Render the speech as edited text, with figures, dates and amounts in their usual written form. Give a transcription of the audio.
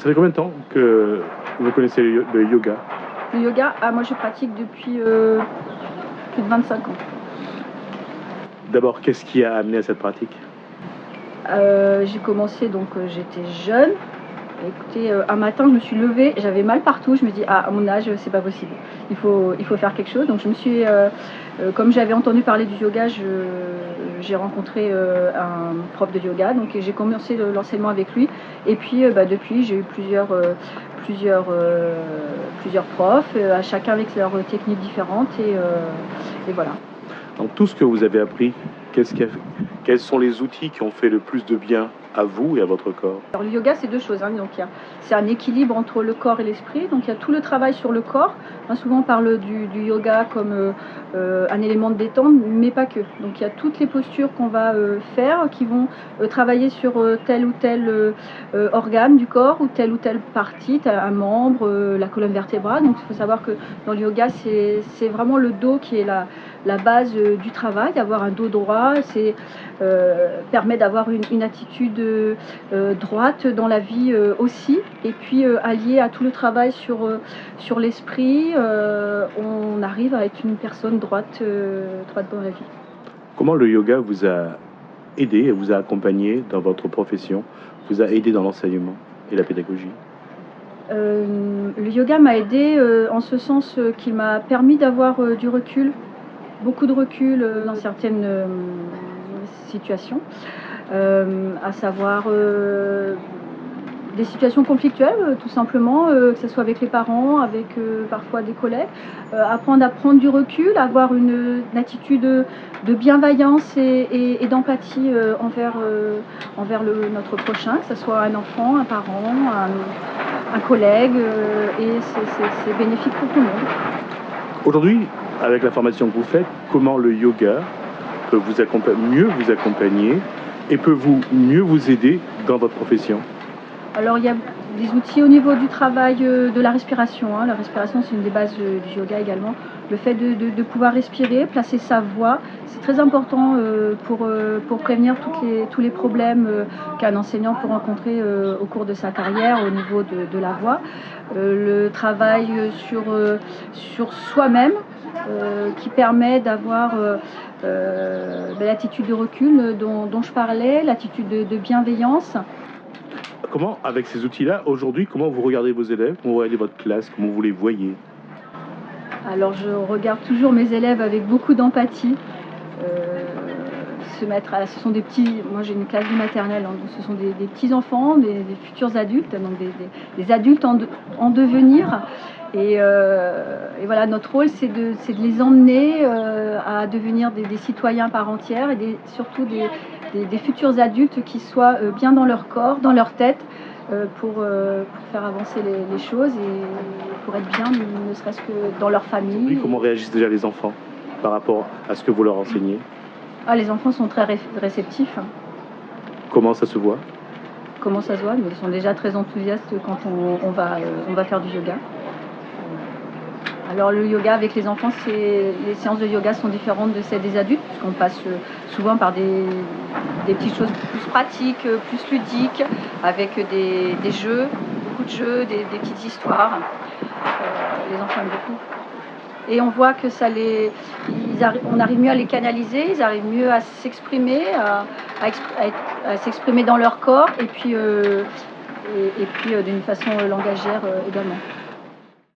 fait combien de temps que vous connaissez le yoga? Le yoga, moi je pratique depuis plus de 25 ans. D'abord, qu'est-ce qui a amené à cette pratique? J'ai commencé donc j'étais jeune. Écoutez, un matin je me suis levée, j'avais mal partout, je me dis à mon âge c'est pas possible, il faut faire quelque chose. Donc je me suis, comme j'avais entendu parler du yoga, j'ai rencontré un prof de yoga, donc j'ai commencé l'enseignement avec lui. Et puis depuis j'ai eu plusieurs profs, à chacun avec leurs techniques différentes et voilà. Donc tout ce que vous avez appris, quels sont les outils qui ont fait le plus de bien à vous et à votre corps? Alors le yoga c'est deux choses, hein. Donc c'est un équilibre entre le corps et l'esprit. Donc il y a tout le travail sur le corps. Souvent on parle du yoga comme un élément de détente, mais pas que. Donc il y a toutes les postures qu'on va faire qui vont travailler sur tel ou tel organe du corps ou telle partie, un membre, la colonne vertébrale. Donc il faut savoir que dans le yoga c'est vraiment le dos qui est la base du travail. Avoir un dos droit, c'est permet d'avoir une attitude droite dans la vie aussi. Et puis allié à tout le travail sur l'esprit, on arrive à être une personne droite dans la vie. Comment le yoga vous a aidé et vous a accompagné dans votre profession, vous a aidé dans l'enseignement et la pédagogie? Le yoga m'a aidé en ce sens qu'il m'a permis d'avoir du recul, beaucoup de recul dans certaines situations, à savoir des situations conflictuelles, tout simplement, que ce soit avec les parents, avec parfois des collègues, apprendre à prendre du recul, avoir une attitude de bienveillance et d'empathie envers notre prochain, que ce soit un enfant, un parent, un collègue, et c'est bénéfique pour tout le monde. Aujourd'hui, avec la formation que vous faites, comment le yoga peut mieux vous accompagner et peut mieux vous aider dans votre profession? Alors il y a des outils au niveau du travail de la respiration. La respiration c'est une des bases du yoga également. Le fait de pouvoir respirer, placer sa voix, c'est très important pour prévenir tous les problèmes qu'un enseignant peut rencontrer au cours de sa carrière au niveau de la voix. Le travail sur soi-même qui permet d'avoir l'attitude de recul dont je parlais, l'attitude de bienveillance. Comment, avec ces outils-là, aujourd'hui, comment vous regardez vos élèves, comment vous regardez votre classe, comment vous les voyez? Alors je regarde toujours mes élèves avec beaucoup d'empathie. Ce sont des petits, moi j'ai une classe de maternelle, hein, donc ce sont des petits enfants, des futurs adultes, donc des adultes en devenir. Et voilà, notre rôle c'est de les emmener à devenir des citoyens par entière et surtout des futurs adultes qui soient bien dans leur corps, dans leur tête, pour faire avancer les choses et pour être bien, ne serait-ce que dans leur famille. Et comment réagissent déjà les enfants par rapport à ce que vous leur enseignez? Les enfants sont très réceptifs. Comment ça se voit? Comment ça se voit? Ils sont déjà très enthousiastes quand on va faire du yoga. Alors le yoga avec les enfants, les séances de yoga sont différentes de celles des adultes, puisqu'on passe souvent par des petites choses plus pratiques, plus ludiques, avec des jeux, beaucoup de jeux, des petites histoires. Les enfants aiment beaucoup. Et on voit que on arrive mieux à les canaliser, ils arrivent mieux à s'exprimer, à s'exprimer dans leur corps, et puis d'une façon langagière également.